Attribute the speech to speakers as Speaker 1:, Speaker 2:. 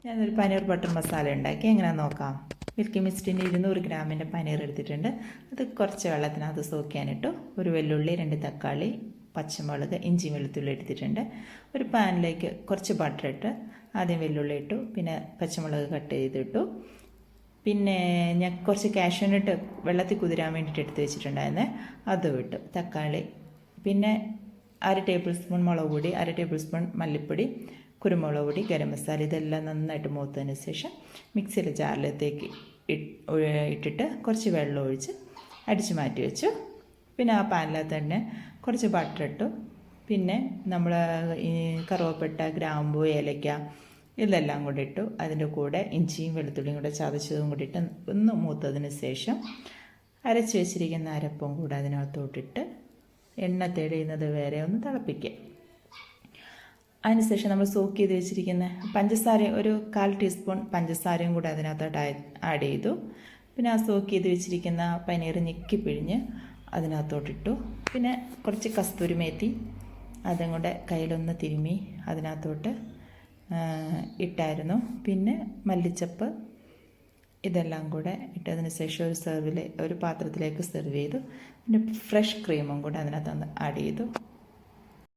Speaker 1: ഞാനൊരു പനീർ ബട്ടർ മസാല ഉണ്ടാക്കി എങ്ങനെയാണെന്ന് നോക്കാം. മിൽക്കി മിസ്റ്റിൻ്റെ 200 ഗ്രാമിൻ്റെ പനീർ എടുത്തിട്ടുണ്ട്. അത് കുറച്ച് വെള്ളത്തിനകത്ത് സോക്കാനിട്ടു. ഒരു വെല്ലുള്ളി, 2 തക്കാളി, പച്ചമുളക്, ഇഞ്ചി വെളുത്തുള്ളി എടുത്തിട്ടുണ്ട്. ഒരു പാനിലേക്ക് കുറച്ച് ബട്ടർ ഇട്ട് ആദ്യം വെല്ലുള്ളി ഇട്ടു, പിന്നെ പച്ചമുളക് കട്ട് ചെയ്തിട്ടു. പിന്നെ ഞാൻ കുറച്ച് കാഷ്യൂനട്ട് വെള്ളത്തിൽ കുതിരാൻ വേണ്ടിയിട്ട് എടുത്ത് വെച്ചിട്ടുണ്ടായിരുന്നേ, അതും ഇട്ടു. തക്കാളി, പിന്നെ 1/2 ടേബിൾ സ്പൂൺ മുളക് പൊടി, 1/2 ടേബിൾ സ്പൂൺ മല്ലിപ്പൊടി, കുരുമുളക് പൊടി, ഗരം മസാല, ഇതെല്ലാം നന്നായിട്ട് മൂത്തതിന് ശേഷം മിക്സിയുടെ ജാറിലത്തേക്ക് ഇട്ടിട്ട് കുറച്ച് വെള്ളം ഒഴിച്ച് അടിച്ച് മാറ്റി വെച്ചു. പിന്നെ ആ പാനിനകത്ത് തന്നെ കുറച്ച് ബട്ടർ ഇട്ടു. പിന്നെ നമ്മൾ ഈ കറുവപ്പട്ട, ഗ്രാമ്പൂ, ഏലക്ക ഇതെല്ലാം കൂടി ഇട്ടു. അതിൻ്റെ കൂടെ ഇഞ്ചിയും വെളുത്തുള്ളിയും കൂടെ ചതച്ചതും കൂടി ഇട്ട് ഒന്ന് മൂത്തതിന് ശേഷം അരച്ച് വെച്ചിരിക്കുന്ന അരപ്പും കൂടെ അതിനകത്തോട്ടിട്ട് എണ്ണ തെളിയുന്നത് വരെ ഒന്ന് തിളപ്പിക്കുക. അതിനുശേഷം നമ്മൾ സോക്ക് ചെയ്ത് വെച്ചിരിക്കുന്ന പഞ്ചസാര, ഒരു 1/4 ടീസ്പൂൺ പഞ്ചസാരയും കൂടെ അതിനകത്തോട്ട് ആഡ് ചെയ്തു. പിന്നെ ആ സോക്ക് ചെയ്ത് വെച്ചിരിക്കുന്ന പനീർ ഞെക്കി പിഴിഞ്ഞ് അതിനകത്തോട്ടിട്ടു. പിന്നെ കുറച്ച് കസ്തൂരി മേത്തി അതും കൂടെ കയ്യിലൊന്ന് തിരുമ്മി അതിനകത്തോട്ട് ഇട്ടായിരുന്നു. പിന്നെ മല്ലിച്ചപ്പ് ഇതെല്ലാം കൂടെ ഇട്ടതിന് ശേഷം ഒരു പാത്രത്തിലേക്ക് സെർവ് ചെയ്തു. പിന്നെ ഫ്രഷ് ക്രീമും കൂടെ അതിനകത്ത് ആഡ് ചെയ്തു.